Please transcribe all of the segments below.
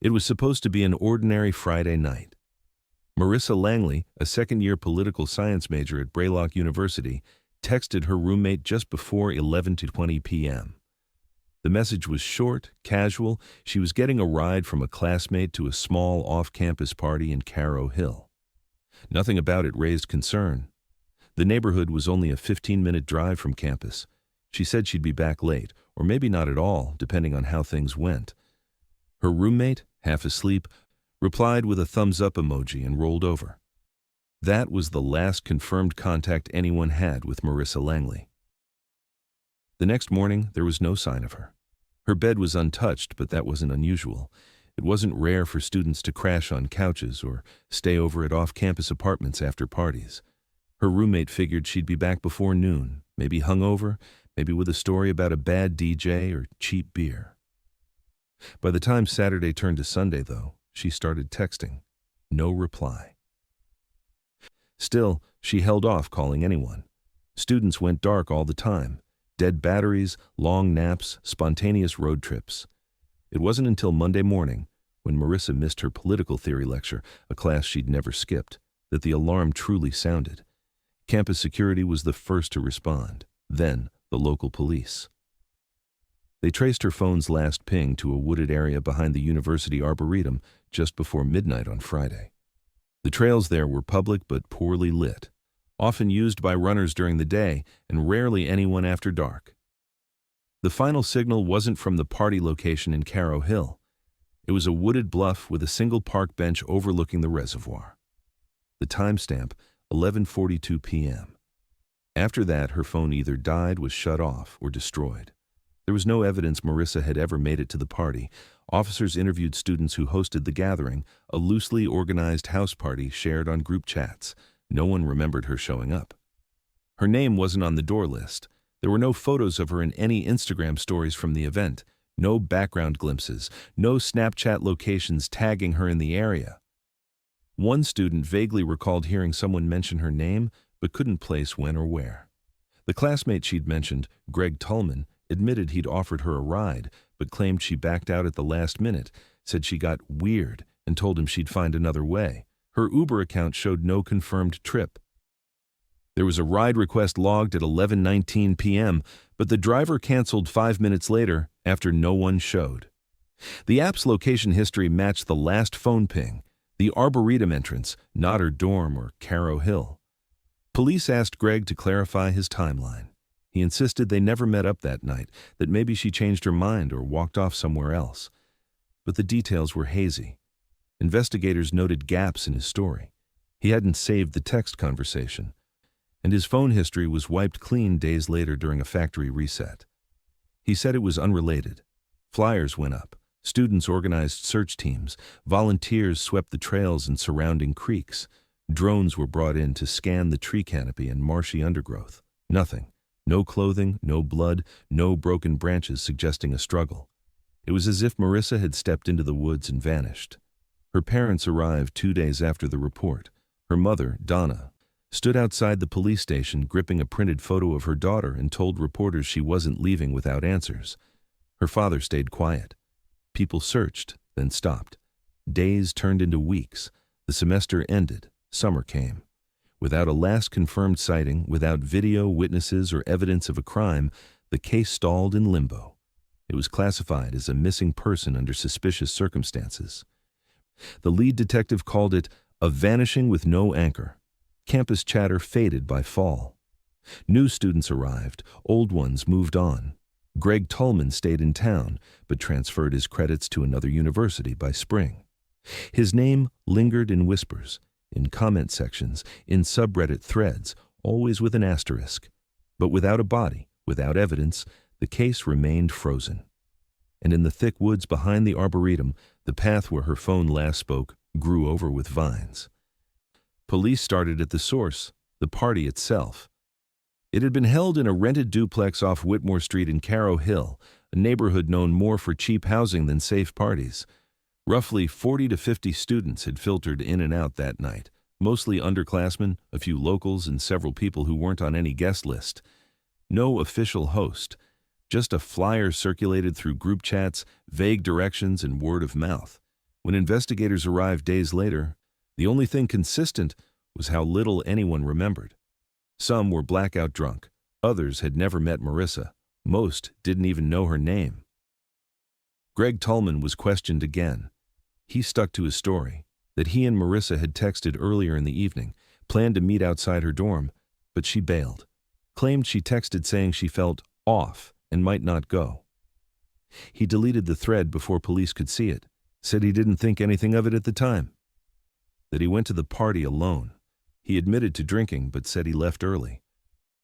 It was supposed to be an ordinary Friday night. Marissa Langley, a second-year political science major at Braylock University, texted her roommate just before 11:20 p.m. The message was short, casual. She was getting a ride from a classmate to a small off-campus party in Caro Hill. Nothing about it raised concern. The neighborhood was only a 15-minute drive from campus. She said she'd be back late, or maybe not at all, depending on how things went. Her roommate, half asleep, replied with a thumbs-up emoji and rolled over. That was the last confirmed contact anyone had with Marissa Langley. The next morning, there was no sign of her. Her bed was untouched, but that wasn't unusual. It wasn't rare for students to crash on couches or stay over at off-campus apartments after parties. Her roommate figured she'd be back before noon, maybe hungover, maybe with a story about a bad DJ or cheap beer. By the time Saturday turned to Sunday, though, she started texting. No reply. Still, she held off calling anyone. Students went dark all the time. Dead batteries, long naps, spontaneous road trips. It wasn't until Monday morning, when Marissa missed her political theory lecture, a class she'd never skipped, that the alarm truly sounded. Campus security was the first to respond, then the local police. They traced her phone's last ping to a wooded area behind the university arboretum just before midnight on Friday. The trails there were public but poorly lit, often used by runners during the day and rarely anyone after dark. The final signal wasn't from the party location in Caro Hill. It was a wooded bluff with a single park bench overlooking the reservoir. The timestamp, 11:42 p.m. After that, her phone either died, was shut off, or destroyed. There was no evidence Marissa had ever made it to the party. Officers interviewed students who hosted the gathering, a loosely organized house party shared on group chats. No one remembered her showing up. Her name wasn't on the door list. There were no photos of her in any Instagram stories from the event, no background glimpses, no Snapchat locations tagging her in the area. One student vaguely recalled hearing someone mention her name, but couldn't place when or where. The classmate she'd mentioned, Greg Tullman, admitted he'd offered her a ride, but claimed she backed out at the last minute, said she got weird, and told him she'd find another way. Her Uber account showed no confirmed trip. There was a ride request logged at 11:19 p.m., but the driver canceled 5 minutes later after no one showed. The app's location history matched the last phone ping, the Arboretum entrance, not her dorm or Caro Hill. Police asked Greg to clarify his timeline. He insisted they never met up that night, that maybe she changed her mind or walked off somewhere else. But the details were hazy. Investigators noted gaps in his story. He hadn't saved the text conversation, and his phone history was wiped clean days later during a factory reset. He said it was unrelated. Flyers went up. Students organized search teams. Volunteers swept the trails and surrounding creeks. Drones were brought in to scan the tree canopy and marshy undergrowth. Nothing. No clothing, no blood, no broken branches suggesting a struggle. It was as if Marissa had stepped into the woods and vanished. Her parents arrived 2 days after the report. Her mother, Donna, stood outside the police station gripping a printed photo of her daughter and told reporters she wasn't leaving without answers. Her father stayed quiet. People searched, then stopped. Days turned into weeks. The semester ended. Summer came. Without a last confirmed sighting, without video, witnesses, or evidence of a crime, the case stalled in limbo. It was classified as a missing person under suspicious circumstances. The lead detective called it a vanishing with no anchor. Campus chatter faded by fall. New students arrived, old ones moved on. Greg Tullman stayed in town, but transferred his credits to another university by spring. His name lingered in whispers, in comment sections, in subreddit threads, always with an asterisk. But without a body, without evidence, the case remained frozen. And in the thick woods behind the Arboretum, the path where her phone last spoke grew over with vines. Police started at the source, the party itself. It had been held in a rented duplex off Whitmore Street in Caro Hill, a neighborhood known more for cheap housing than safe parties. Roughly 40 to 50 students had filtered in and out that night, mostly underclassmen, a few locals, and several people who weren't on any guest list. No official host, just a flyer circulated through group chats, vague directions, and word of mouth. When investigators arrived days later, the only thing consistent was how little anyone remembered. Some were blackout drunk. Others had never met Marissa. Most didn't even know her name. Greg Tallman was questioned again. He stuck to his story, that he and Marissa had texted earlier in the evening, planned to meet outside her dorm, but she bailed. Claimed she texted saying she felt off and might not go. He deleted the thread before police could see it, said he didn't think anything of it at the time. That he went to the party alone. He admitted to drinking but said he left early.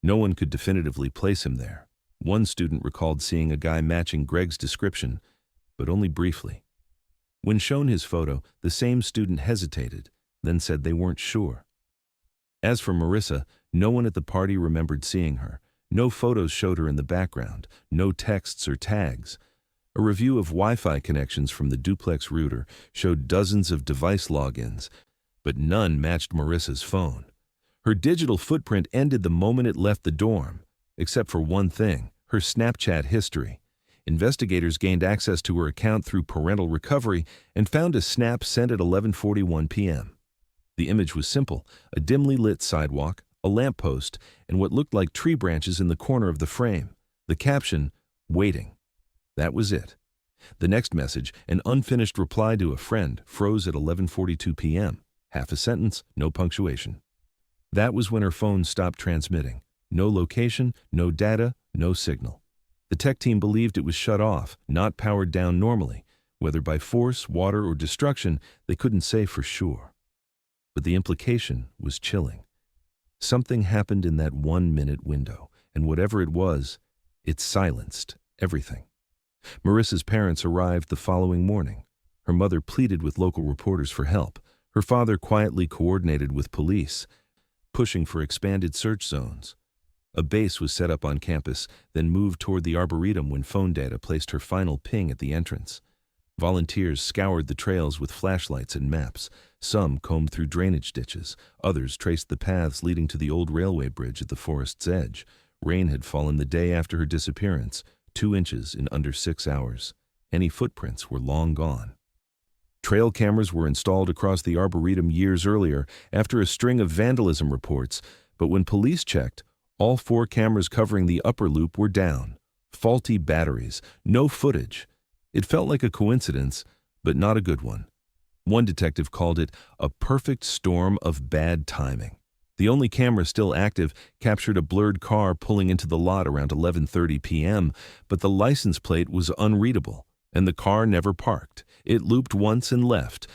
No one could definitively place him there. One student recalled seeing a guy matching Greg's description, but only briefly. When shown his photo, the same student hesitated, then said they weren't sure. As for Marissa, no one at the party remembered seeing her. No photos showed her in the background, no texts or tags. A review of Wi-Fi connections from the duplex router showed dozens of device logins, but none matched Marissa's phone. Her digital footprint ended the moment it left the dorm, except for one thing, her Snapchat history. Investigators gained access to her account through parental recovery and found a snap sent at 11:41 p.m. The image was simple, a dimly lit sidewalk, a lamppost, and what looked like tree branches in the corner of the frame. The caption, "Waiting." That was it. The next message, an unfinished reply to a friend, froze at 11:42 p.m. Half a sentence, no punctuation. That was when her phone stopped transmitting. No location, no data, no signal. The tech team believed it was shut off, not powered down normally. Whether by force, water, or destruction, they couldn't say for sure. But the implication was chilling. Something happened in that 1-minute window, and whatever it was, it silenced everything. Marissa's parents arrived the following morning. Her mother pleaded with local reporters for help. Her father quietly coordinated with police, pushing for expanded search zones. A base was set up on campus, then moved toward the Arboretum when phone data placed her final ping at the entrance. Volunteers scoured the trails with flashlights and maps. Some combed through drainage ditches. Others traced the paths leading to the old railway bridge at the forest's edge. Rain had fallen the day after her disappearance, 2 inches in under 6 hours. Any footprints were long gone. Trail cameras were installed across the Arboretum years earlier after a string of vandalism reports, but when police checked, all 4 cameras covering the upper loop were down. Faulty batteries, no footage. It felt like a coincidence, but not a good one. One detective called it a perfect storm of bad timing. The only camera still active captured a blurred car pulling into the lot around 11:30 p.m., but the license plate was unreadable, and the car never parked. It looped once and left.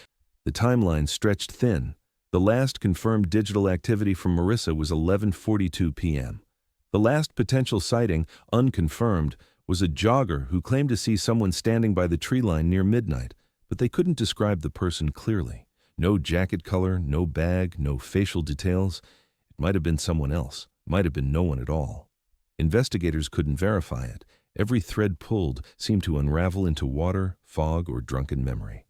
The timeline stretched thin. The last confirmed digital activity from Marissa was 11:42 p.m. The last potential sighting, unconfirmed, was a jogger who claimed to see someone standing by the tree line near midnight, but they couldn't describe the person clearly. No jacket color, no bag, no facial details. It might have been someone else, might have been no one at all. Investigators couldn't verify it. Every thread pulled seemed to unravel into water, fog, or drunken memory.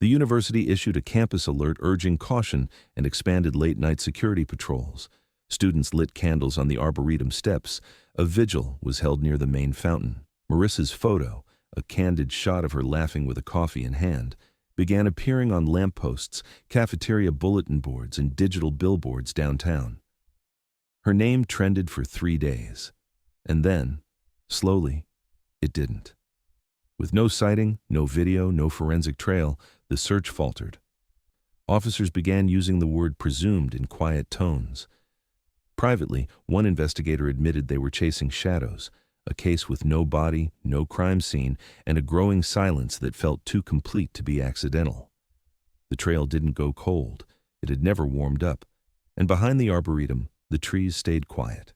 The university issued a campus alert urging caution and expanded late-night security patrols. Students lit candles on the Arboretum steps. A vigil was held near the main fountain. Marissa's photo, a candid shot of her laughing with a coffee in hand, began appearing on lampposts, cafeteria bulletin boards, and digital billboards downtown. Her name trended for 3 days. And then, slowly, it didn't. With no sighting, no video, no forensic trail, the search faltered. Officers began using the word presumed in quiet tones. Privately, one investigator admitted they were chasing shadows, a case with no body, no crime scene, and a growing silence that felt too complete to be accidental. The trail didn't go cold. It had never warmed up. And behind the Arboretum, the trees stayed quiet.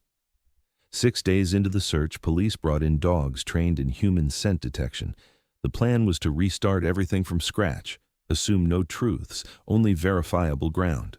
6 days into the search, police brought in dogs trained in human scent detection. The plan was to restart everything from scratch, assume no truths, only verifiable ground.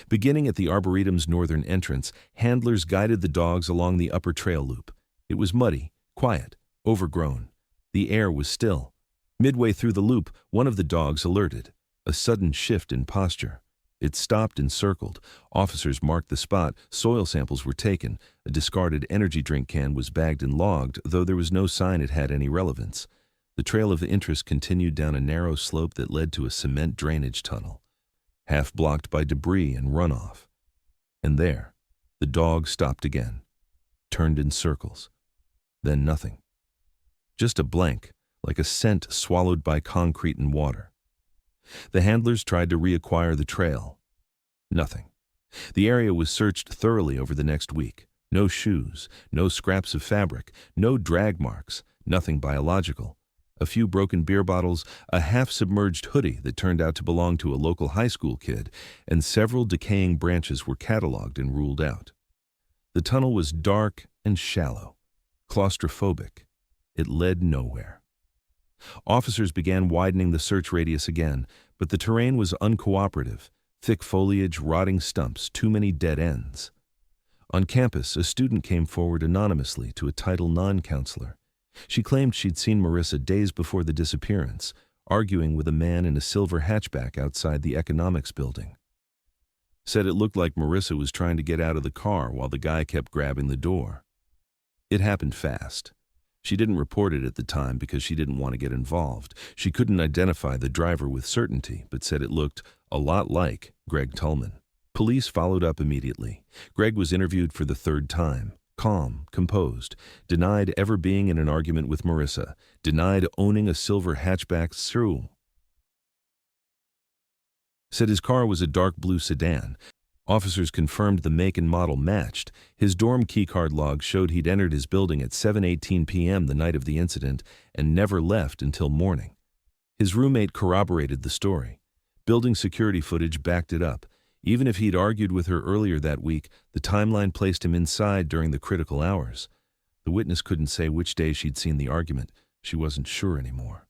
Beginning at the Arboretum's northern entrance, handlers guided the dogs along the upper trail loop. It was muddy, quiet, overgrown. The air was still. Midway through the loop, one of the dogs alerted. A sudden shift in posture. It stopped and circled. Officers marked the spot. Soil samples were taken. A discarded energy drink can was bagged and logged, though there was no sign it had any relevance. The trail of interest continued down a narrow slope that led to a cement drainage tunnel, half blocked by debris and runoff. And there, the dog stopped again, turned in circles. Then nothing. Just a blank, like a scent swallowed by concrete and water. The handlers tried to reacquire the trail. Nothing. The area was searched thoroughly over the next week. No shoes, no scraps of fabric, no drag marks, nothing biological. A few broken beer bottles, a half-submerged hoodie that turned out to belong to a local high school kid, and several decaying branches were cataloged and ruled out. The tunnel was dark and shallow, claustrophobic. It led nowhere. Officers began widening the search radius again, but the terrain was uncooperative. Thick foliage, rotting stumps, too many dead ends. On campus, a student came forward anonymously to a Title IX counselor. She claimed she'd seen Marissa days before the disappearance, arguing with a man in a silver hatchback outside the economics building. Said it looked like Marissa was trying to get out of the car while the guy kept grabbing the door. It happened fast. She didn't report it at the time because she didn't want to get involved. She couldn't identify the driver with certainty, but said it looked a lot like Greg Tullman. Police followed up immediately. Greg was interviewed for the third time. Calm, composed, denied ever being in an argument with Marissa, denied owning a silver hatchback SUV. Said his car was a dark blue sedan. Officers confirmed the make and model matched. His dorm keycard log showed he'd entered his building at 7:18 p.m. the night of the incident and never left until morning. His roommate corroborated the story. Building security footage backed it up. Even if he'd argued with her earlier that week, the timeline placed him inside during the critical hours. The witness couldn't say which day she'd seen the argument. She wasn't sure anymore.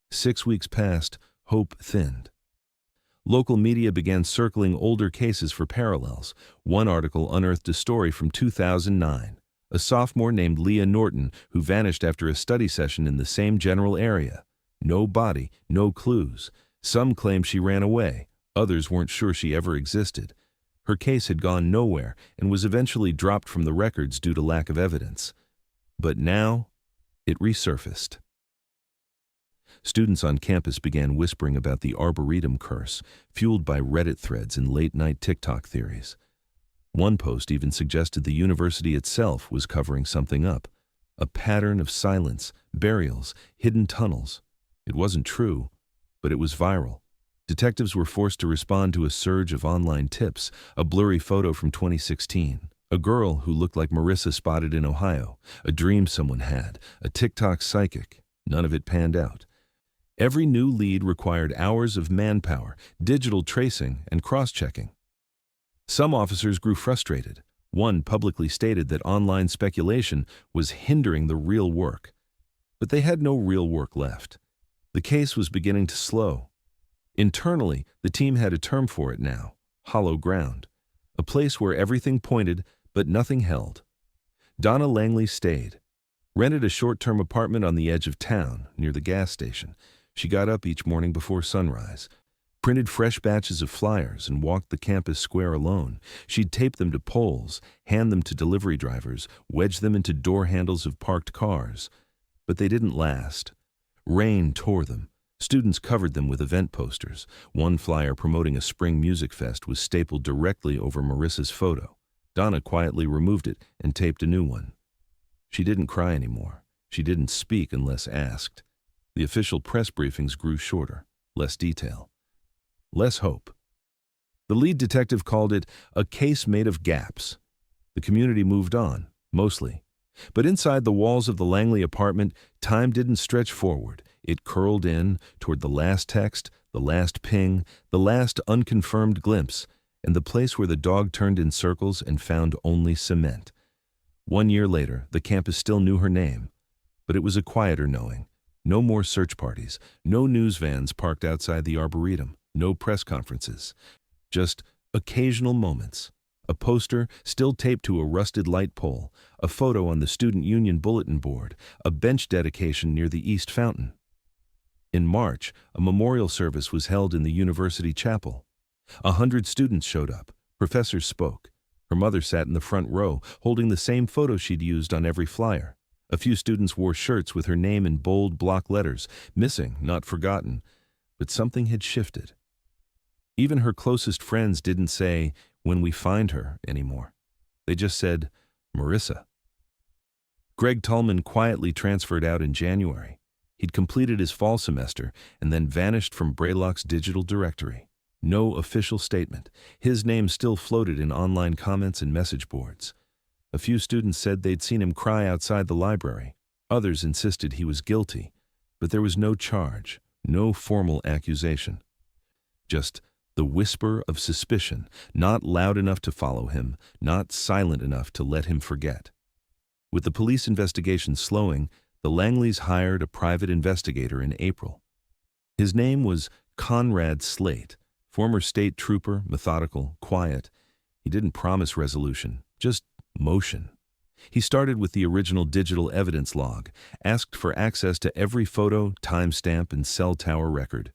6 weeks passed, hope thinned. Local media began circling older cases for parallels. One article unearthed a story from 2009. A sophomore named Leah Norton who vanished after a study session in the same general area. No body, no clues. Some claimed she ran away. Others weren't sure she ever existed. Her case had gone nowhere and was eventually dropped from the records due to lack of evidence. But now, it resurfaced. Students on campus began whispering about the Arboretum curse, fueled by Reddit threads and late-night TikTok theories. One post even suggested the university itself was covering something up. A pattern of silence, burials, hidden tunnels. It wasn't true, but it was viral. Detectives were forced to respond to a surge of online tips, a blurry photo from 2016, a girl who looked like Marissa spotted in Ohio, a dream someone had, a TikTok psychic. None of it panned out. Every new lead required hours of manpower, digital tracing, and cross-checking. Some officers grew frustrated. One publicly stated that online speculation was hindering the real work. But they had no real work left. The case was beginning to slow. Internally, the team had a term for it now, hollow ground, a place where everything pointed but nothing held. Donna Langley stayed, rented a short-term apartment on the edge of town, near the gas station. She got up each morning before sunrise, printed fresh batches of flyers, and walked the campus square alone. She'd tape them to poles, hand them to delivery drivers, wedge them into door handles of parked cars. But they didn't last. Rain tore them. Students covered them with event posters. One flyer promoting a spring music fest was stapled directly over Marissa's photo. Donna quietly removed it and taped a new one. She didn't cry anymore. She didn't speak unless asked. The official press briefings grew shorter, less detail, less hope. The lead detective called it a case made of gaps. The community moved on, mostly. But inside the walls of the Langley apartment, time didn't stretch forward. It curled in toward the last text, the last ping, the last unconfirmed glimpse, and the place where the dog turned in circles and found only cement. 1 year later, the campus still knew her name, but it was a quieter knowing. No more search parties, no news vans parked outside the Arboretum, no press conferences. Just occasional moments. A poster still taped to a rusted light pole, a photo on the student union bulletin board, a bench dedication near the East Fountain. In March, a memorial service was held in the university chapel. 100 students showed up. Professors spoke. Her mother sat in the front row, holding the same photo she'd used on every flyer. A few students wore shirts with her name in bold block letters, missing, not forgotten, but something had shifted. Even her closest friends didn't say, "when we find her," anymore. They just said, "Marissa." Greg Tallman quietly transferred out in January. He'd completed his fall semester and then vanished from Braylock's digital directory. No official statement. His name still floated in online comments and message boards. A few students said they'd seen him cry outside the library. Others insisted he was guilty, but there was no charge, no formal accusation. Just the whisper of suspicion, not loud enough to follow him, not silent enough to let him forget. With the police investigation slowing, the Langleys hired a private investigator in April. His name was Conrad Slate, former state trooper, methodical, quiet. He didn't promise resolution, just motion. He started with the original digital evidence log, asked for access to every photo, timestamp, and cell tower record.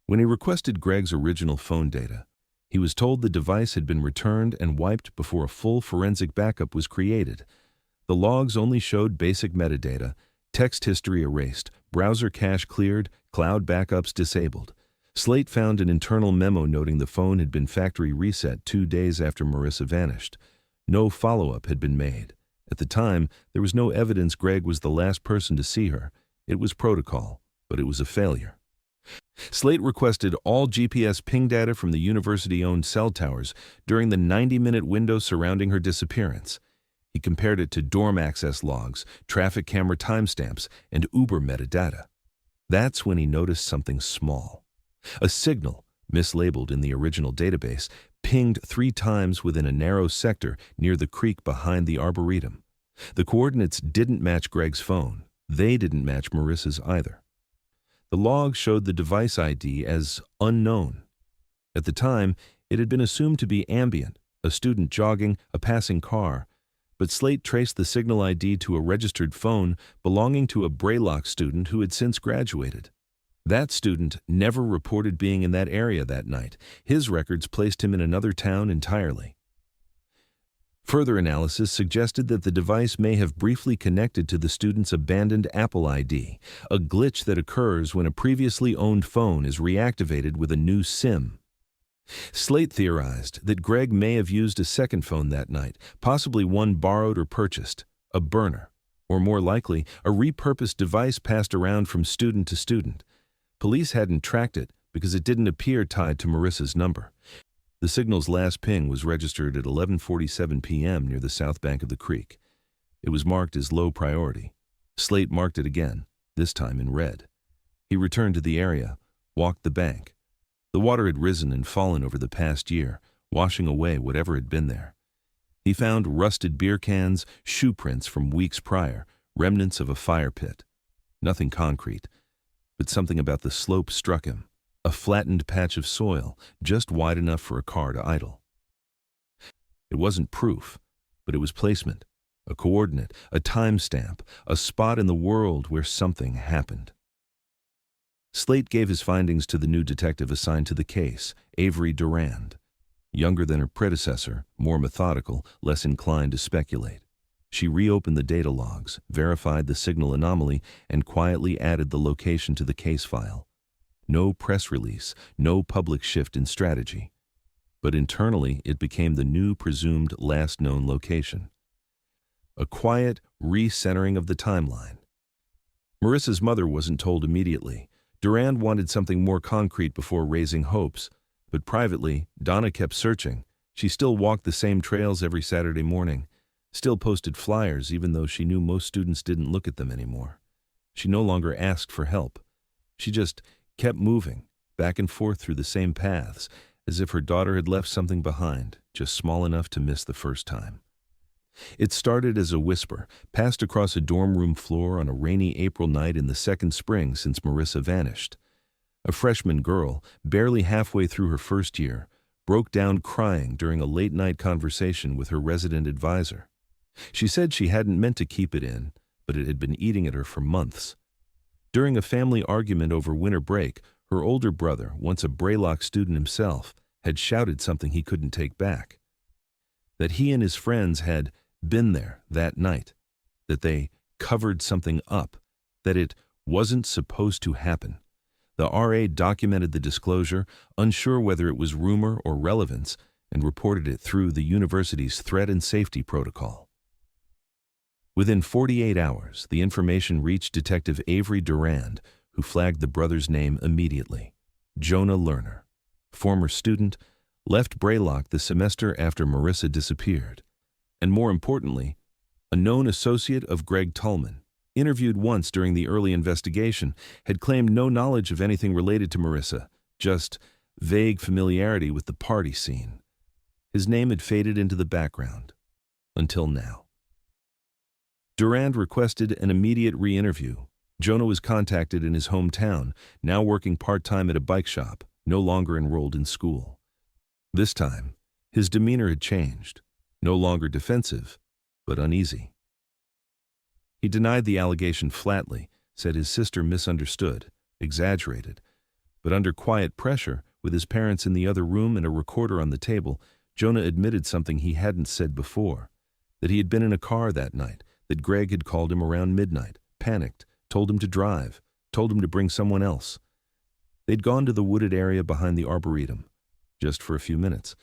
When he requested Greg's original phone data, he was told the device had been returned and wiped before a full forensic backup was created. The logs only showed basic metadata, text history erased, browser cache cleared, cloud backups disabled. Slate found an internal memo noting the phone had been factory reset 2 days after Marissa vanished. No follow-up had been made. At the time, there was no evidence Greg was the last person to see her. It was protocol, but it was a failure. Slate requested all GPS ping data from the university-owned cell towers during the 90-minute window surrounding her disappearance. He compared it to dorm access logs, traffic camera timestamps, and Uber metadata. That's when he noticed something small. A signal, mislabeled in the original database, pinged 3 times within a narrow sector near the creek behind the arboretum. The coordinates didn't match Greg's phone. They didn't match Marissa's either. The log showed the device ID as unknown. At the time, it had been assumed to be ambient, a student jogging, a passing car, but Slate traced the signal ID to a registered phone belonging to a Braylock student who had since graduated. That student never reported being in that area that night. His records placed him in another town entirely. Further analysis suggested that the device may have briefly connected to the student's abandoned Apple ID, a glitch that occurs when a previously owned phone is reactivated with a new SIM. Slate theorized that Greg may have used a second phone that night, possibly one borrowed or purchased, a burner, or more likely, a repurposed device passed around from student to student. Police hadn't tracked it because it didn't appear tied to Marissa's number. The signal's last ping was registered at 11:47 p.m. near the south bank of the creek. It was marked as low priority. Slate marked it again, this time in red. He returned to the area, walked the bank. The water had risen and fallen over the past year, washing away whatever had been there. He found rusted beer cans, shoe prints from weeks prior, remnants of a fire pit. Nothing concrete, but something about the slope struck him. A flattened patch of soil, just wide enough for a car to idle. It wasn't proof, but it was placement, a coordinate, a timestamp, a spot in the world where something happened. Slate gave his findings to the new detective assigned to the case, Avery Durand. Younger than her predecessor, more methodical, less inclined to speculate. She reopened the data logs, verified the signal anomaly, and quietly added the location to the case file. No press release, no public shift in strategy. But internally, it became the new presumed last known location. A quiet recentering of the timeline. Marissa's mother wasn't told immediately. Durand wanted something more concrete before raising hopes, but privately, Donna kept searching. She still walked the same trails every Saturday morning, still posted flyers even though she knew most students didn't look at them anymore. She no longer asked for help. She just kept moving, back and forth through the same paths, as if her daughter had left something behind, just small enough to miss the first time. It started as a whisper, passed across a dorm room floor on a rainy April night in the second spring since Marissa vanished. A freshman girl, barely halfway through her first year, broke down crying during a late-night conversation with her resident advisor. She said she hadn't meant to keep it in, but it had been eating at her for months. During a family argument over winter break, her older brother, once a Braylock student himself, had shouted something he couldn't take back. That he and his friends had been there that night, that they covered something up, that it wasn't supposed to happen. The RA documented the disclosure, unsure whether it was rumor or relevance, and reported it through the university's threat and safety protocol. Within 48 hours, the information reached Detective Avery Durand, who flagged the brother's name immediately. Jonah Lerner, former student, left Braylock the semester after Marissa disappeared. And more importantly, a known associate of Greg Tallman, interviewed once during the early investigation, had claimed no knowledge of anything related to Marissa, just vague familiarity with the party scene. His name had faded into the background, until now. Durand requested an immediate re-interview. Jonah was contacted in his hometown, now working part-time at a bike shop, no longer enrolled in school. This time, his demeanor had changed, no longer defensive, but uneasy. He denied the allegation flatly, said his sister misunderstood, exaggerated, but under quiet pressure, with his parents in the other room and a recorder on the table, Jonah admitted something he hadn't said before, that he had been in a car that night, that Greg had called him around midnight, panicked, told him to drive, told him to bring someone else. They'd gone to the wooded area behind the arboretum, just for a few minutes.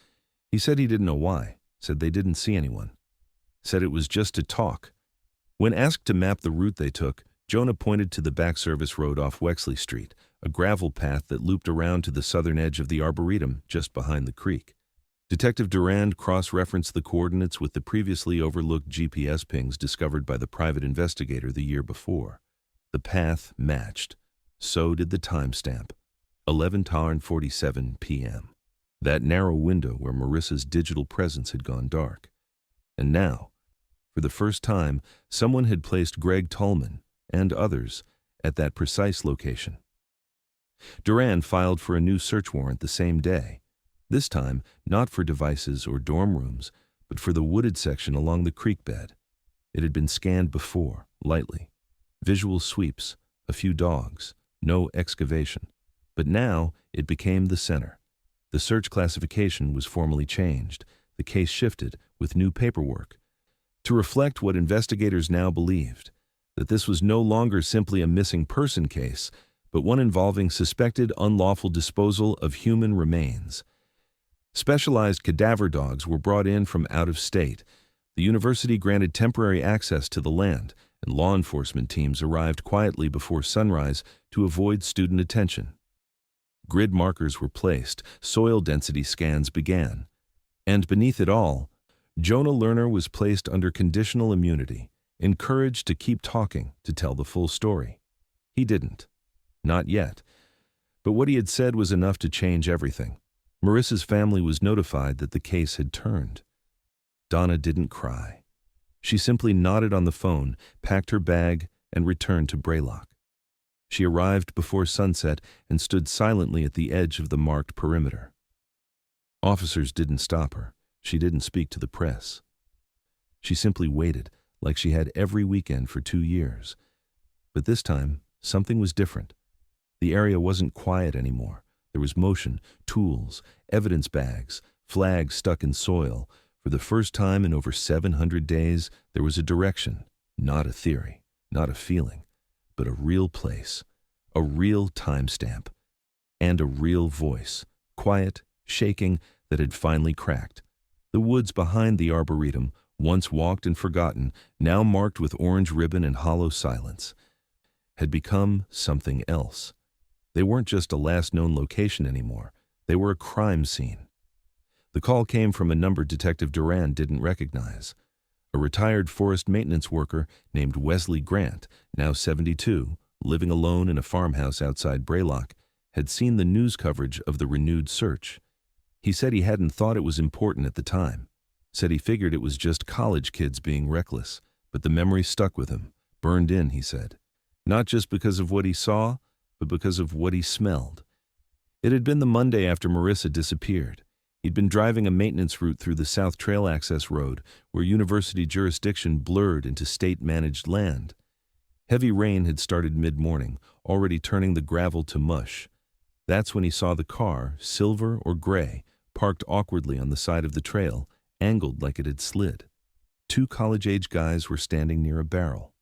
He said he didn't know why, said they didn't see anyone, said it was just to talk. When asked to map the route they took, Jonah pointed to the back service road off Wexley Street, a gravel path that looped around to the southern edge of the arboretum just behind the creek. Detective Durand cross-referenced the coordinates with the previously overlooked GPS pings discovered by the private investigator the year before. The path matched. So did the timestamp, 11:47 p.m. That narrow window where Marissa's digital presence had gone dark. And now, for the first time, someone had placed Greg Tallman and others at that precise location. Durand filed for a new search warrant the same day, this time not for devices or dorm rooms, but for the wooded section along the creek bed. It had been scanned before, lightly. Visual sweeps, a few dogs, no excavation. But now it became the center. The search classification was formally changed. The case shifted, with new paperwork, to reflect what investigators now believed, that this was no longer simply a missing person case, but one involving suspected unlawful disposal of human remains. Specialized cadaver dogs were brought in from out of state. The university granted temporary access to the land, and law enforcement teams arrived quietly before sunrise to avoid student attention. Grid markers were placed, soil density scans began, and beneath it all, Jonah Lerner was placed under conditional immunity, encouraged to keep talking, to tell the full story. He didn't. Not yet. But what he had said was enough to change everything. Marissa's family was notified that the case had turned. Donna didn't cry. She simply nodded on the phone, packed her bag, and returned to Braylock. She arrived before sunset and stood silently at the edge of the marked perimeter. Officers didn't stop her. She didn't speak to the press. She simply waited, like she had every weekend for 2 years. But this time, something was different. The area wasn't quiet anymore. There was motion, tools, evidence bags, flags stuck in soil. For the first time in over 700 days, there was a direction, not a theory, not a feeling, but a real place, a real timestamp, and a real voice, quiet, shaking, that had finally cracked. The woods behind the arboretum, once walked and forgotten, now marked with orange ribbon and hollow silence, had become something else. They weren't just a last known location anymore. They were a crime scene. The call came from a number Detective Durand didn't recognize. A retired forest maintenance worker named Wesley Grant, now 72, living alone in a farmhouse outside Braylock, had seen the news coverage of the renewed search. He said he hadn't thought it was important at the time, said he figured it was just college kids being reckless, but the memory stuck with him, burned in, he said. Not just because of what he saw, but because of what he smelled. It had been the Monday after Marissa disappeared. He'd been driving a maintenance route through the South Trail Access Road, where university jurisdiction blurred into state-managed land. Heavy rain had started mid-morning, already turning the gravel to mush. That's when he saw the car, silver or gray, parked awkwardly on the side of the trail, angled like it had slid. 2 college-age guys were standing near a barrel.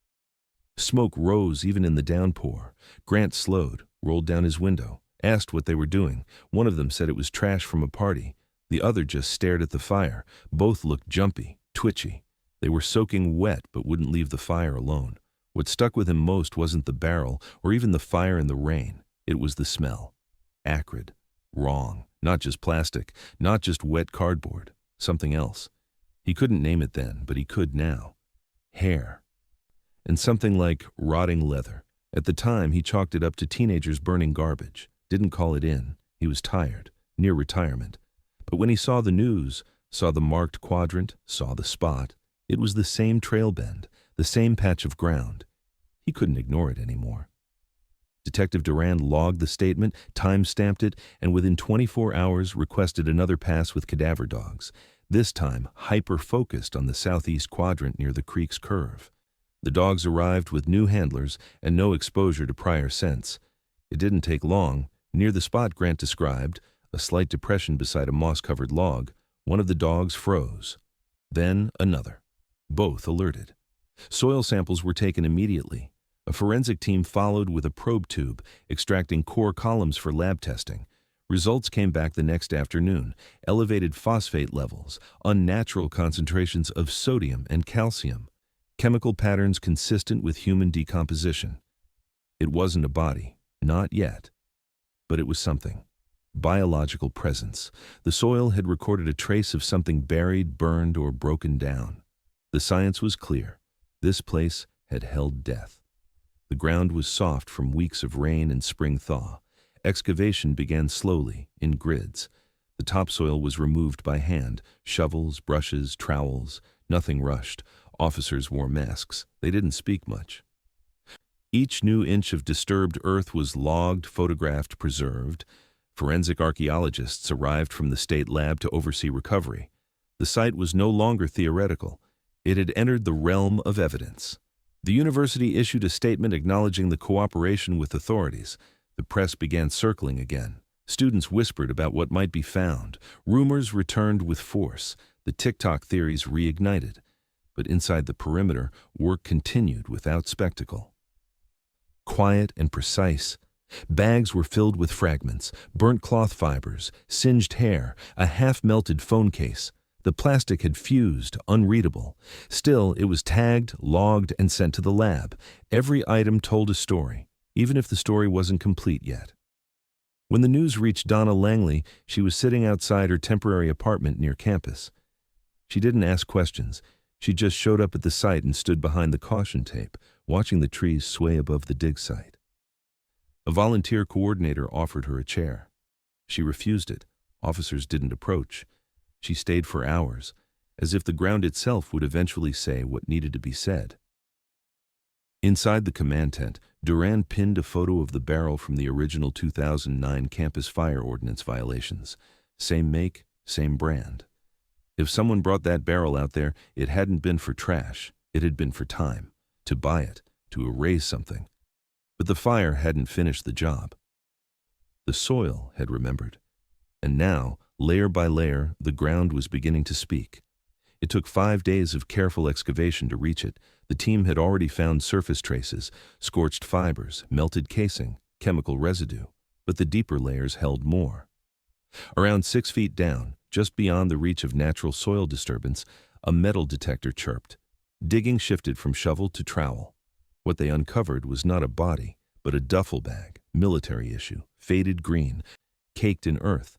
Smoke rose even in the downpour. Grant slowed, rolled down his window, asked what they were doing. One of them said it was trash from a party. The other just stared at the fire. Both looked jumpy, twitchy. They were soaking wet but wouldn't leave the fire alone. What stuck with him most wasn't the barrel or even the fire in the rain. It was the smell. Acrid. Wrong. Not just plastic. Not just wet cardboard. Something else. He couldn't name it then, but he could now. Hair. And something like rotting leather. At the time, he chalked it up to teenagers burning garbage. Didn't call it in. He was tired. Near retirement. But when he saw the news, saw the marked quadrant, saw the spot, it was the same trail bend, the same patch of ground. He couldn't ignore it anymore. Detective Durand logged the statement, time-stamped it, and within 24 hours requested another pass with cadaver dogs, this time hyper-focused on the southeast quadrant near the creek's curve. The dogs arrived with new handlers and no exposure to prior scents. It didn't take long. Near the spot Grant described, a slight depression beside a moss-covered log, one of the dogs froze. Then another. Both alerted. Soil samples were taken immediately. A forensic team followed with a probe tube, extracting core columns for lab testing. Results came back the next afternoon. Elevated phosphate levels, unnatural concentrations of sodium and calcium, chemical patterns consistent with human decomposition. It wasn't a body, not yet, but it was something. Biological presence. The soil had recorded a trace of something buried, burned, or broken down. The science was clear. This place had held death. The ground was soft from weeks of rain and spring thaw. Excavation began slowly, in grids. The topsoil was removed by hand. Shovels, brushes, trowels. Nothing rushed. Officers wore masks. They didn't speak much. Each new inch of disturbed earth was logged, photographed, preserved. Forensic archaeologists arrived from the state lab to oversee recovery. The site was no longer theoretical. It had entered the realm of evidence. The university issued a statement acknowledging the cooperation with authorities. The press began circling again. Students whispered about what might be found. Rumors returned with force. The TikTok theories reignited. But inside the perimeter, work continued without spectacle. Quiet and precise. Bags were filled with fragments, burnt cloth fibers, singed hair, a half-melted phone case. The plastic had fused, unreadable. Still, it was tagged, logged, and sent to the lab. Every item told a story, even if the story wasn't complete yet. When the news reached Donna Langley, she was sitting outside her temporary apartment near campus. She didn't ask questions. She just showed up at the site and stood behind the caution tape, watching the trees sway above the dig site. A volunteer coordinator offered her a chair. She refused it. Officers didn't approach. She stayed for hours, as if the ground itself would eventually say what needed to be said. Inside the command tent, Durand pinned a photo of the barrel from the original 2009 campus fire ordinance violations. Same make, same brand. If someone brought that barrel out there, it hadn't been for trash. It had been for time. To buy it, to erase something. But the fire hadn't finished the job. The soil had remembered. And now, layer by layer, the ground was beginning to speak. It took 5 days of careful excavation to reach it. The team had already found surface traces, scorched fibers, melted casing, chemical residue. But the deeper layers held more. Around 6 feet down, just beyond the reach of natural soil disturbance, a metal detector chirped. Digging shifted from shovel to trowel. What they uncovered was not a body, but a duffel bag, military issue, faded green, caked in earth.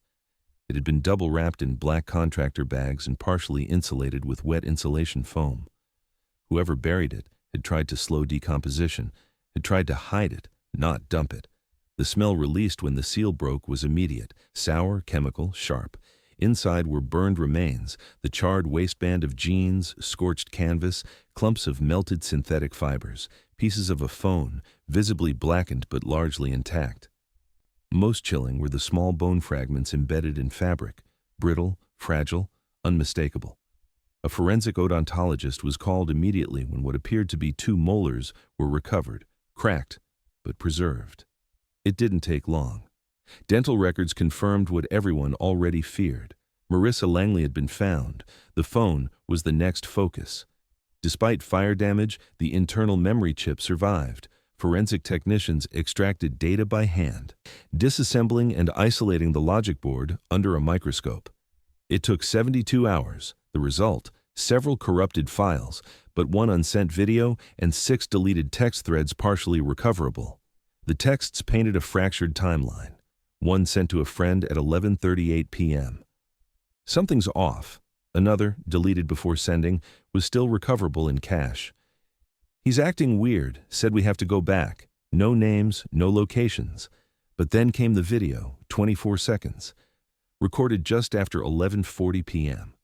It had been double-wrapped in black contractor bags and partially insulated with wet insulation foam. Whoever buried it had tried to slow decomposition, had tried to hide it, not dump it. The smell released when the seal broke was immediate, sour, chemical, sharp. Inside were burned remains, the charred waistband of jeans, scorched canvas, clumps of melted synthetic fibers, pieces of a phone, visibly blackened but largely intact. Most chilling were the small bone fragments embedded in fabric, brittle, fragile, unmistakable. A forensic odontologist was called immediately when what appeared to be 2 molars were recovered, cracked, but preserved. It didn't take long. Dental records confirmed what everyone already feared. Marissa Langley had been found. The phone was the next focus. Despite fire damage, the internal memory chip survived. Forensic technicians extracted data by hand, disassembling and isolating the logic board under a microscope. It took 72 hours. The result, several corrupted files, but one unsent video and 6 deleted text threads partially recoverable. The texts painted a fractured timeline. One sent to a friend at 11:38 p.m. Something's off. Another, deleted before sending, was still recoverable in cache. He's acting weird, said we have to go back. No names, no locations. But then came the video, 24 seconds, recorded just after 11:40 p.m.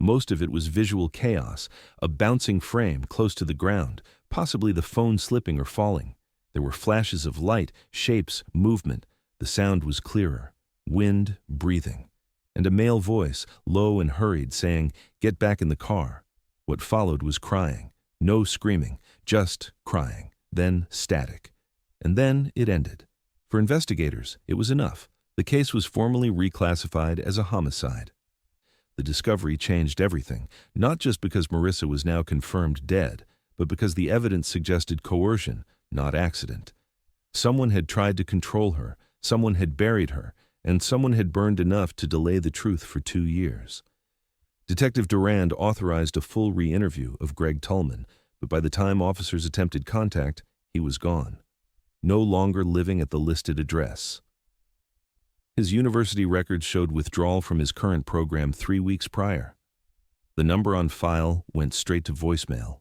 Most of it was visual chaos, a bouncing frame close to the ground, possibly the phone slipping or falling. There were flashes of light, shapes, movement. The sound was clearer, wind, breathing, and a male voice, low and hurried, saying, "Get back in the car." What followed was crying. No screaming, just crying, then static. And then it ended. For investigators, it was enough. The case was formally reclassified as a homicide. The discovery changed everything, not just because Marissa was now confirmed dead, but because the evidence suggested coercion, not accident. Someone had tried to control her, someone had buried her, and someone had burned enough to delay the truth for 2 years. Detective Durand authorized a full re-interview of Greg Tullman, but by the time officers attempted contact, he was gone. No longer living at the listed address. His university records showed withdrawal from his current program 3 weeks prior. The number on file went straight to voicemail.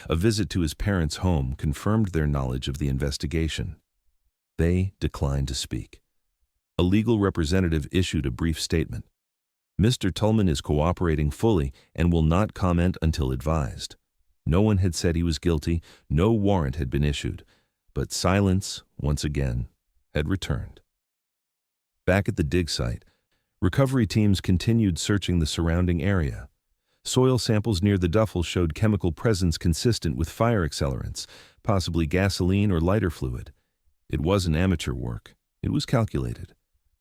A visit to his parents' home confirmed their knowledge of the investigation. They declined to speak. A legal representative issued a brief statement. Mr. Tullman is cooperating fully and will not comment until advised. No one had said he was guilty, no warrant had been issued, but silence, once again, had returned. Back at the dig site, recovery teams continued searching the surrounding area. Soil samples near the duffel showed chemical presence consistent with fire accelerants, possibly gasoline or lighter fluid. It wasn't amateur work. It was calculated.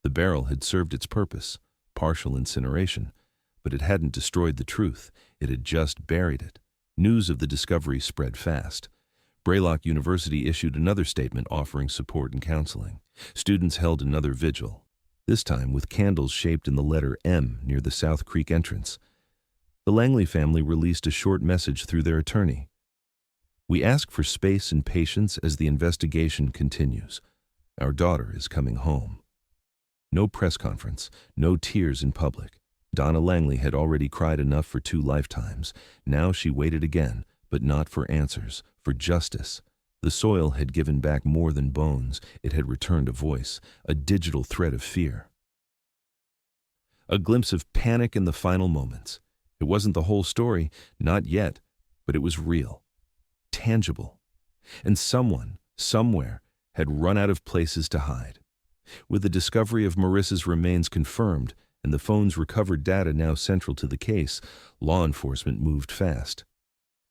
The barrel had served its purpose, partial incineration, but it hadn't destroyed the truth. It had just buried it. News of the discovery spread fast. Braylock University issued another statement offering support and counseling. Students held another vigil, this time with candles shaped in the letter M near the South Creek entrance. The Langley family released a short message through their attorney. "We ask for space and patience as the investigation continues. Our daughter is coming home." No press conference, no tears in public. Donna Langley had already cried enough for 2 lifetimes. Now she waited again, but not for answers, for justice. The soil had given back more than bones. It had returned a voice, a digital thread of fear. A glimpse of panic in the final moments. It wasn't the whole story, not yet, but it was real, tangible. And someone, somewhere, had run out of places to hide. With the discovery of Marissa's remains confirmed and the phone's recovered data now central to the case, law enforcement moved fast.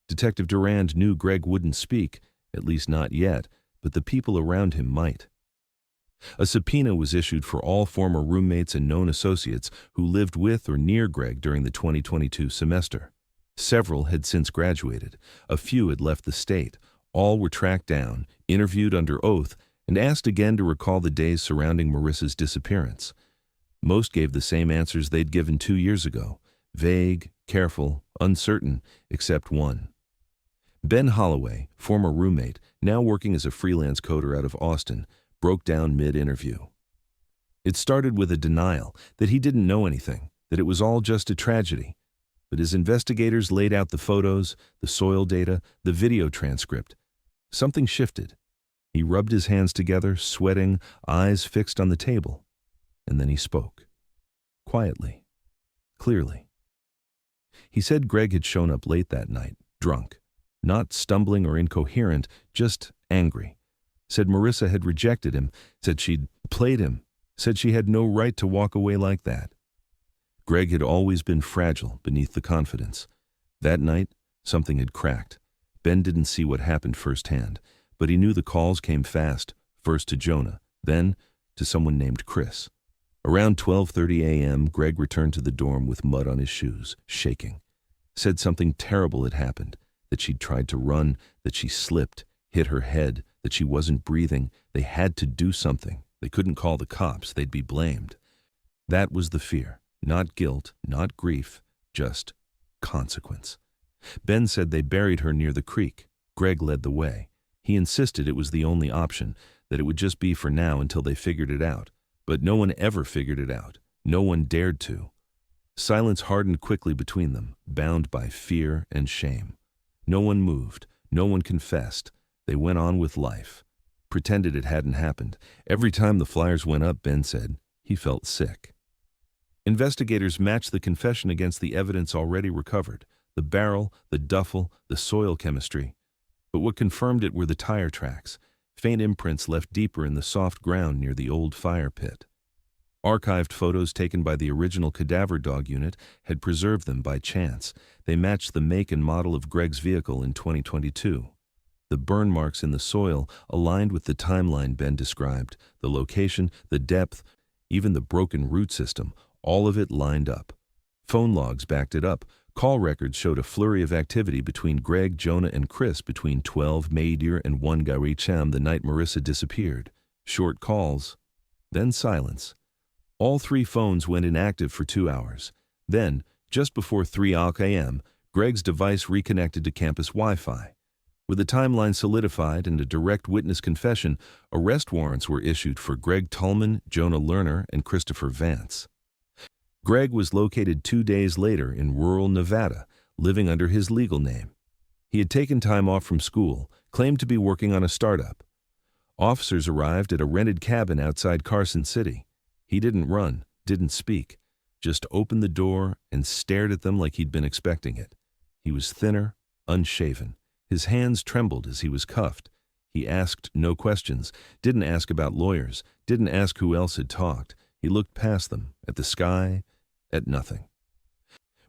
Detective Durand knew Greg wouldn't speak, at least not yet, but the people around him might. A subpoena was issued for all former roommates and known associates who lived with or near Greg during the 2022 semester. Several had since graduated. A few had left the state. All were tracked down, interviewed under oath, and asked again to recall the days surrounding Marissa's disappearance. Most gave the same answers they'd given 2 years ago, vague, careful, uncertain, except one. Ben Holloway, former roommate, now working as a freelance coder out of Austin, broke down mid-interview. It started with a denial that he didn't know anything, that it was all just a tragedy. But as investigators laid out the photos, the soil data, the video transcript, something shifted. He rubbed his hands together, sweating, eyes fixed on the table. And then he spoke. Quietly. Clearly. He said Greg had shown up late that night, drunk. Not stumbling or incoherent, just angry. Said Marissa had rejected him, said she'd played him, said she had no right to walk away like that. Greg had always been fragile beneath the confidence. That night, something had cracked. Ben didn't see what happened firsthand, but he knew the calls came fast, first to Jonah, then to someone named Chris. Around 12:30 a.m., Greg returned to the dorm with mud on his shoes, shaking. said something terrible had happened, that she'd tried to run, that she slipped, hit her head, that she wasn't breathing. They had to do something. They couldn't call the cops. They'd be blamed. That was the fear. Not guilt, not grief, just consequence. Ben said they buried her near the creek. Greg led the way. He insisted it was the only option, that it would just be for now until they figured it out. But no one ever figured it out. No one dared to. Silence hardened quickly between them, bound by fear and shame. No one moved. No one confessed. They went on with life. Pretended it hadn't happened. Every time the flyers went up, Ben said, he felt sick. Investigators matched the confession against the evidence already recovered, the barrel, the duffel, the soil chemistry. But what confirmed it were the tire tracks, faint imprints left deeper in the soft ground near the old fire pit. Archived photos taken by the original cadaver dog unit had preserved them by chance. They matched the make and model of Greg's vehicle in 2022. The burn marks in the soil aligned with the timeline Ben described, the location, the depth, even the broken root system, all of it lined up. Phone logs backed it up. Call records showed a flurry of activity between Greg, Jonah, and Chris between 12 Maydir and 1 Garicham the night Marissa disappeared. Short calls, then silence. All three phones went inactive for 2 hours. Then, just before 3 a.m., Greg's device reconnected to campus Wi-Fi. With the timeline solidified and a direct witness confession, arrest warrants were issued for Greg Tolman, Jonah Lerner, and Christopher Vance. Greg was located 2 days later in rural Nevada, living under his legal name. He had taken time off from school, claimed to be working on a startup. Officers arrived at a rented cabin outside Carson City. He didn't run, didn't speak, just opened the door and stared at them like he'd been expecting it. He was thinner, unshaven. His hands trembled as he was cuffed. He asked no questions, didn't ask about lawyers, didn't ask who else had talked. He looked past them, at the sky, at nothing.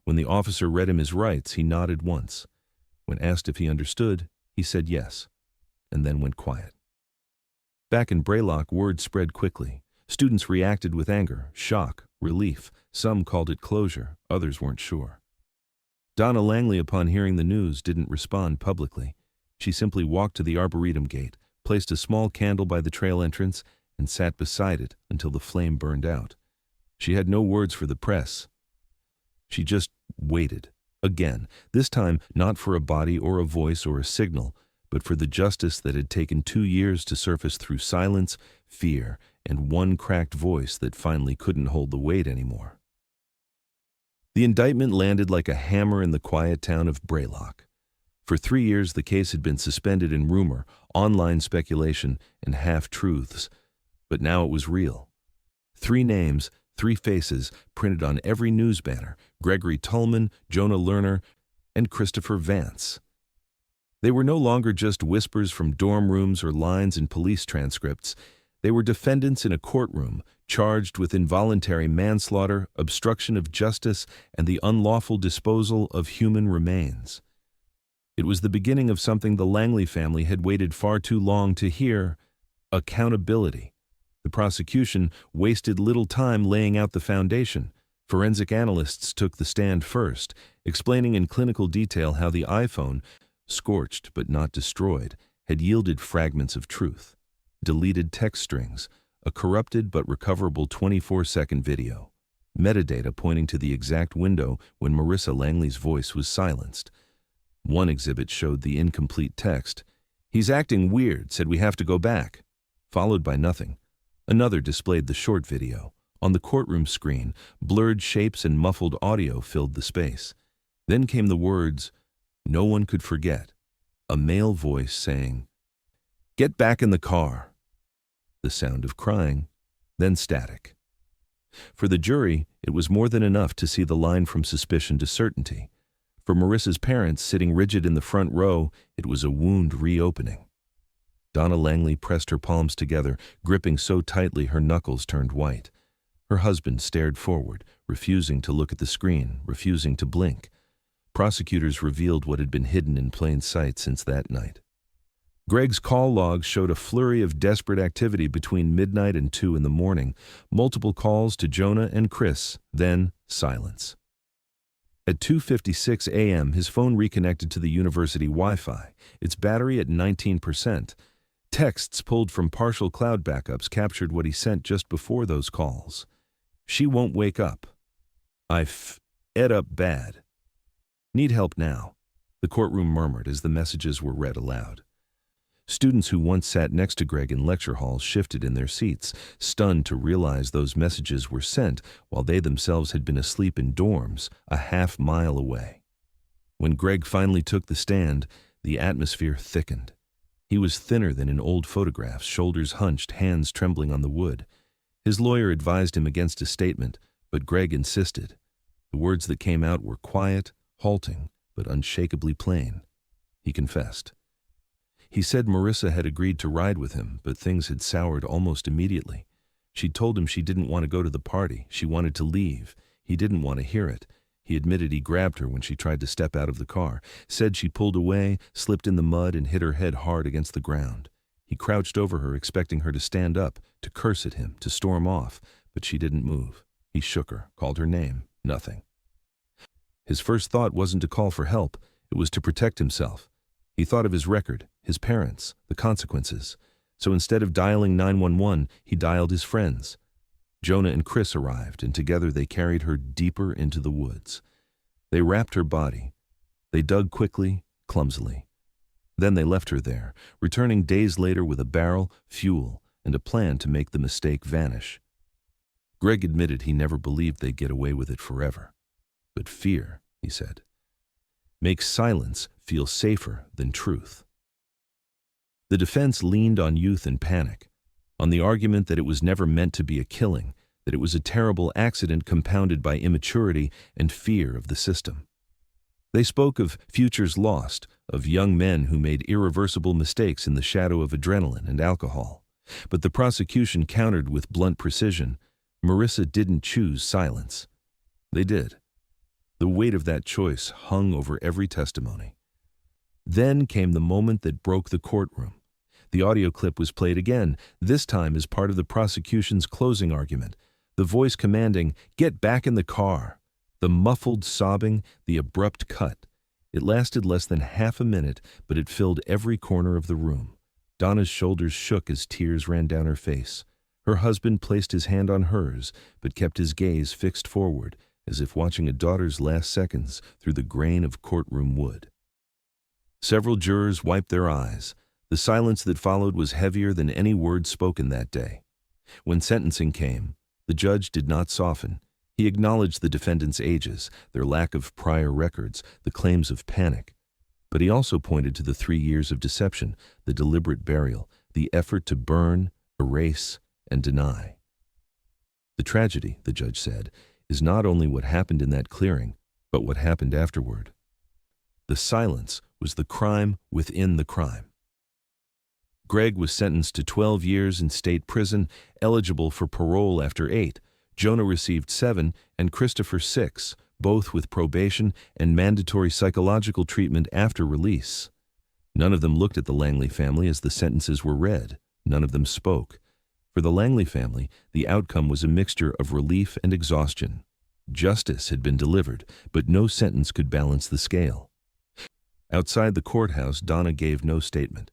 When the officer read him his rights, he nodded once. When asked if he understood, he said yes, and then went quiet. Back in Braylock, word spread quickly. Students reacted with anger, shock, relief. Some called it closure, others weren't sure. Donna Langley, upon hearing the news, didn't respond publicly. She simply walked to the Arboretum gate, placed a small candle by the trail entrance, and sat beside it until the flame burned out. She had no words for the press. She just waited. Again, this time not for a body or a voice or a signal, but for the justice that had taken 2 years to surface through silence, fear, and one cracked voice that finally couldn't hold the weight anymore. The indictment landed like a hammer in the quiet town of Braylock. For 3 years, the case had been suspended in rumor, online speculation, and half-truths. But now it was real. 3 names, 3 faces, printed on every news banner: Gregory Tolman, Jonah Lerner, and Christopher Vance. They were no longer just whispers from dorm rooms or lines in police transcripts. They were defendants in a courtroom, charged with involuntary manslaughter, obstruction of justice, and the unlawful disposal of human remains. It was the beginning of something the Langley family had waited far too long to hear: accountability. The prosecution wasted little time laying out the foundation. Forensic analysts took the stand first, explaining in clinical detail how the iPhone, scorched but not destroyed, had yielded fragments of truth, deleted text strings, a corrupted but recoverable 24-second video, metadata pointing to the exact window when Marissa Langley's voice was silenced. One exhibit showed the incomplete text. "He's acting weird, said we have to go back," followed by nothing. Another displayed the short video. On the courtroom screen, blurred shapes and muffled audio filled the space. Then came the words no one could forget, a male voice saying, "Get back in the car." The sound of crying, then static. For the jury, it was more than enough to see the line from suspicion to certainty. For Marissa's parents, sitting rigid in the front row, it was a wound reopening. Donna Langley pressed her palms together, gripping so tightly her knuckles turned white. Her husband stared forward, refusing to look at the screen, refusing to blink. Prosecutors revealed what had been hidden in plain sight since that night. Greg's call logs showed a flurry of desperate activity between midnight and 2 in the morning, multiple calls to Jonah and Chris, then silence. At 2:56 a.m., his phone reconnected to the university Wi-Fi, its battery at 19%. Texts pulled from partial cloud backups captured what he sent just before those calls. She won't wake up. Ed up bad. Need help now, the courtroom murmured as the messages were read aloud. Students who once sat next to Greg in lecture halls shifted in their seats, stunned to realize those messages were sent while they themselves had been asleep in dorms a half-mile away. When Greg finally took the stand, the atmosphere thickened. He was thinner than in old photographs, shoulders hunched, hands trembling on the wood. His lawyer advised him against a statement, but Greg insisted. The words that came out were quiet, halting, but unshakably plain. He confessed. He said Marissa had agreed to ride with him, but things had soured almost immediately. She'd told him she didn't want to go to the party. She wanted to leave. He didn't want to hear it. He admitted he grabbed her when she tried to step out of the car, said she pulled away, slipped in the mud, and hit her head hard against the ground. He crouched over her, expecting her to stand up, to curse at him, to storm off, but she didn't move. He shook her, called her name. Nothing. His first thought wasn't to call for help. It was to protect himself. He thought of his record, his parents, the consequences. So instead of dialing 911, he dialed his friends. Jonah and Chris arrived, and together they carried her deeper into the woods. They wrapped her body. They dug quickly, clumsily. Then they left her there, returning days later with a barrel, fuel, and a plan to make the mistake vanish. Greg admitted he never believed they'd get away with it forever. But fear, he said, makes silence feel safer than truth. The defense leaned on youth and panic, on the argument that it was never meant to be a killing, that it was a terrible accident compounded by immaturity and fear of the system. They spoke of futures lost, of young men who made irreversible mistakes in the shadow of adrenaline and alcohol. But the prosecution countered with blunt precision. Marissa didn't choose silence. They did. The weight of that choice hung over every testimony. Then came the moment that broke the courtroom. The audio clip was played again, this time as part of the prosecution's closing argument, the voice commanding, "Get back in the car." The muffled sobbing, the abrupt cut. It lasted less than half a minute, but it filled every corner of the room. Donna's shoulders shook as tears ran down her face. Her husband placed his hand on hers, but kept his gaze fixed forward, as if watching a daughter's last seconds through the grain of courtroom wood. Several jurors wiped their eyes. The silence that followed was heavier than any word spoken that day. When sentencing came, the judge did not soften. He acknowledged the defendants' ages, their lack of prior records, the claims of panic. But he also pointed to the 3 years of deception, the deliberate burial, the effort to burn, erase, and deny. The tragedy, the judge said, is not only what happened in that clearing, but what happened afterward. The silence was the crime within the crime. Greg was sentenced to 12 years in state prison, eligible for parole after 8. Jonah received 7, and Christopher 6, both with probation and mandatory psychological treatment after release. None of them looked at the Langley family as the sentences were read. None of them spoke. For the Langley family, the outcome was a mixture of relief and exhaustion. Justice had been delivered, but no sentence could balance the scale. Outside the courthouse, Donna gave no statement.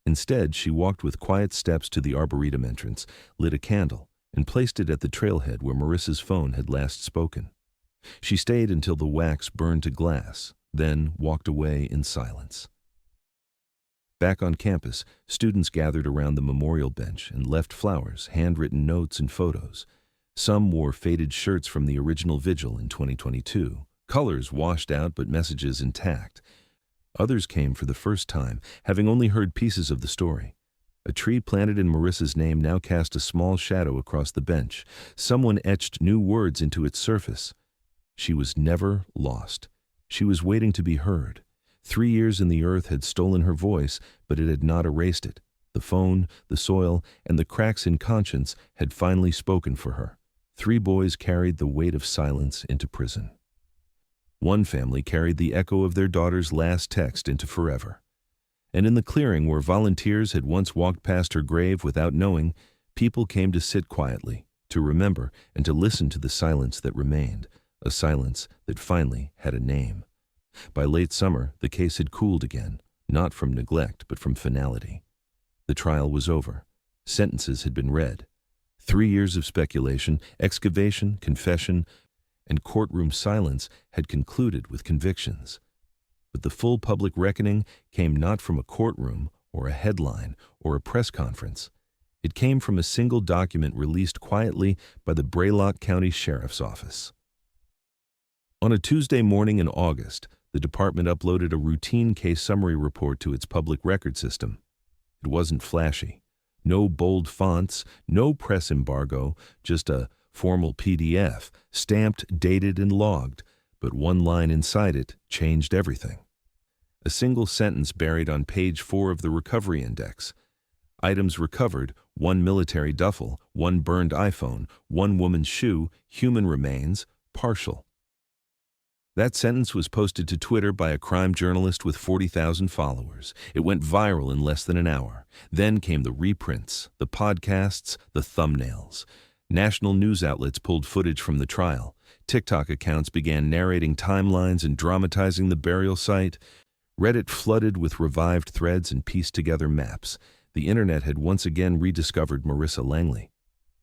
Instead, she walked with quiet steps to the Arboretum entrance, lit a candle, and placed it at the trailhead where Marissa's phone had last spoken. She stayed until the wax burned to glass, then walked away in silence. Back on campus, students gathered around the memorial bench and left flowers, handwritten notes, and photos. Some wore faded shirts from the original vigil in 2022, colors washed out but messages intact. Others came for the first time, having only heard pieces of the story. A tree planted in Marissa's name now cast a small shadow across the bench. Someone etched new words into its surface. She was never lost. She was waiting to be heard. 3 years in the earth had stolen her voice, but it had not erased it. The phone, the soil, and the cracks in conscience had finally spoken for her. 3 boys carried the weight of silence into prison. One family carried the echo of their daughter's last text into forever. And in the clearing where volunteers had once walked past her grave without knowing, people came to sit quietly, to remember, and to listen to the silence that remained, a silence that finally had a name. By late summer, the case had cooled again, not from neglect but from finality. The trial was over. Sentences had been read. 3 years of speculation, excavation, confession, and courtroom silence had concluded with convictions. But the full public reckoning came not from a courtroom or a headline or a press conference. It came from a single document released quietly by the Braylock County Sheriff's Office. On a Tuesday morning in August, the department uploaded a routine case summary report to its public record system. It wasn't flashy. No bold fonts, no press embargo, just a formal PDF, stamped, dated, and logged, but one line inside it changed everything. A single sentence buried on page 4 of the recovery index. Items recovered: 1 military duffel, 1 burned iPhone, 1 woman's shoe, human remains, partial. That sentence was posted to Twitter by a crime journalist with 40,000 followers. It went viral in less than an hour. Then came the reprints, the podcasts, the thumbnails. National news outlets pulled footage from the trial. TikTok accounts began narrating timelines and dramatizing the burial site. Reddit flooded with revived threads and pieced-together maps. The internet had once again rediscovered Marissa Langley.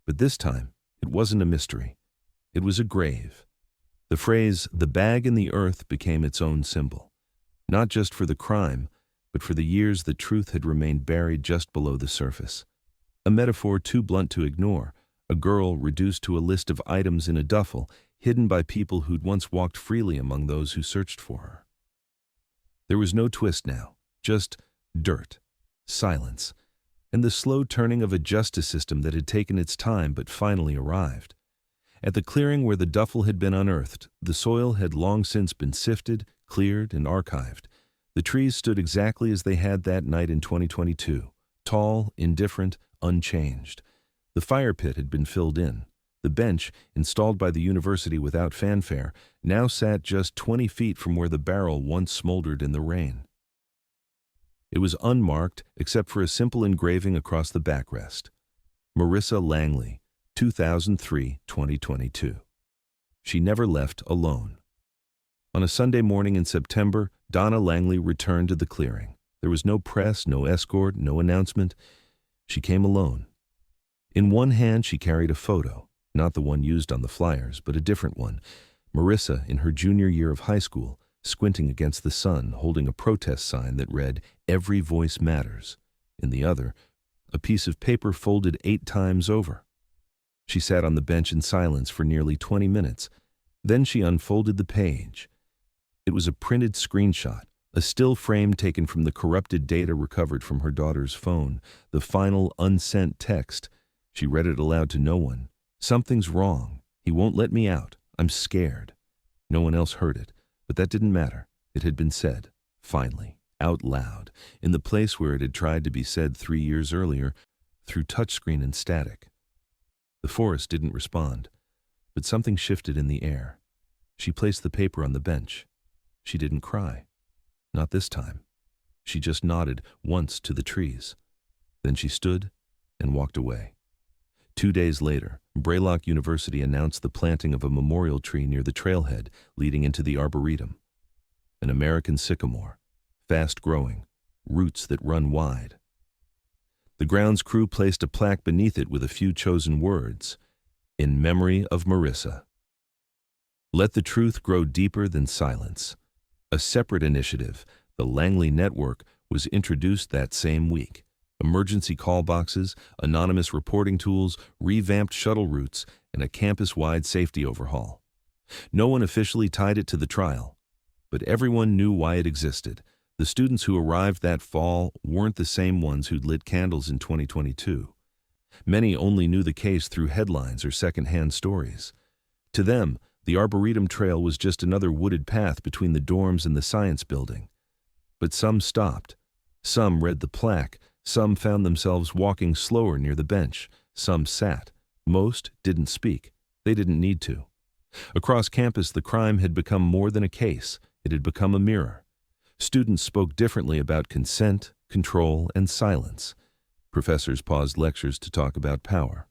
But this time, it wasn't a mystery. It was a grave. The phrase, "the bag in the earth," became its own symbol. Not just for the crime, but for the years the truth had remained buried just below the surface. A metaphor too blunt to ignore, a girl reduced to a list of items in a duffel, hidden by people who'd once walked freely among those who searched for her. There was no twist now, just dirt, silence, and the slow turning of a justice system that had taken its time but finally arrived. At the clearing where the duffel had been unearthed, the soil had long since been sifted, cleared, and archived. The trees stood exactly as they had that night in 2022, tall, indifferent, unchanged. The fire pit had been filled in. The bench, installed by the university without fanfare, now sat just 20 feet from where the barrel once smoldered in the rain. It was unmarked except for a simple engraving across the backrest. Marissa Langley, 2003-2022. She never left alone. On a Sunday morning in September, Donna Langley returned to the clearing. There was no press, no escort, no announcement. She came alone. In one hand, she carried a photo, not the one used on the flyers, but a different one. Marissa, in her junior year of high school, squinting against the sun, holding a protest sign that read, "Every voice matters." In the other, a piece of paper folded 8 times over. She sat on the bench in silence for nearly 20 minutes. Then she unfolded the page. It was a printed screenshot, a still frame taken from the corrupted data recovered from her daughter's phone, the final unsent text. She read it aloud to no one. "Something's wrong. He won't let me out. I'm scared." No one else heard it, but that didn't matter. It had been said, finally, out loud, in the place where it had tried to be said 3 years earlier, through touchscreen and static. The forest didn't respond, but something shifted in the air. She placed the paper on the bench. She didn't cry. Not this time. She just nodded once to the trees. Then she stood and walked away. 2 days later, Braylock University announced the planting of a memorial tree near the trailhead leading into the arboretum. An American sycamore, fast-growing, roots that run wide. The grounds crew placed a plaque beneath it with a few chosen words, "In memory of Marissa." Let the truth grow deeper than silence. A separate initiative, the Langley Network, was introduced that same week. Emergency call boxes, anonymous reporting tools, revamped shuttle routes, and a campus-wide safety overhaul. No one officially tied it to the trial, but everyone knew why it existed. The students who arrived that fall weren't the same ones who'd lit candles in 2022. Many only knew the case through headlines or second-hand stories. To them, the Arboretum Trail was just another wooded path between the dorms and the science building. But some stopped. Some read the plaque. Some found themselves walking slower near the bench. Some sat. Most didn't speak. They didn't need to. Across campus, the crime had become more than a case. It had become a mirror. Students spoke differently about consent, control, and silence. Professors paused lectures to talk about power.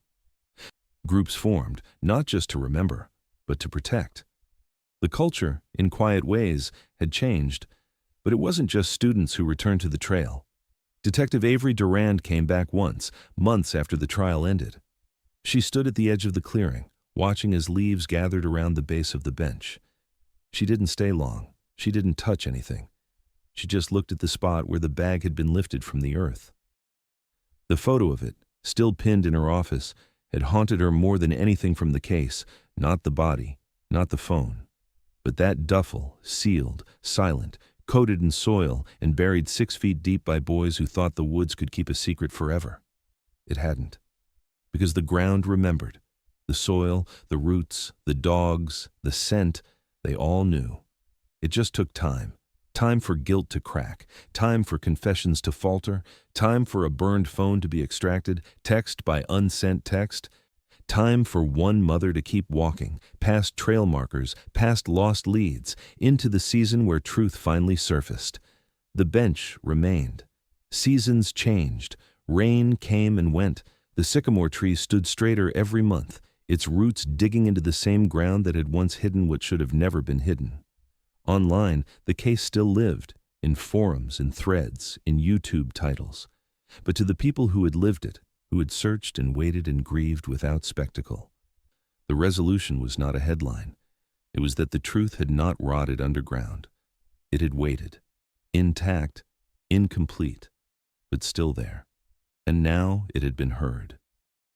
Groups formed, not just to remember, but to protect. The culture, in quiet ways, had changed, but it wasn't just students who returned to the trail. Detective Avery Durand came back once, months after the trial ended. She stood at the edge of the clearing, watching as leaves gathered around the base of the bench. She didn't stay long. She didn't touch anything. She just looked at the spot where the bag had been lifted from the earth. The photo of it, still pinned in her office, had haunted her more than anything from the case, not the body, not the phone. But that duffel, sealed, silent, coated in soil, and buried 6 feet deep by boys who thought the woods could keep a secret forever. It hadn't. Because the ground remembered. The soil, the roots, the dogs, the scent, they all knew. It just took time. Time for guilt to crack, time for confessions to falter, time for a burned phone to be extracted, text by unsent text, time for one mother to keep walking, past trail markers, past lost leads, into the season where truth finally surfaced. The bench remained. Seasons changed. Rain came and went. The sycamore tree stood straighter every month, its roots digging into the same ground that had once hidden what should have never been hidden. Online, the case still lived, in forums, in threads, in YouTube titles. But to the people who had lived it, who had searched and waited and grieved without spectacle, the resolution was not a headline. It was that the truth had not rotted underground. It had waited, intact, incomplete, but still there. And now it had been heard.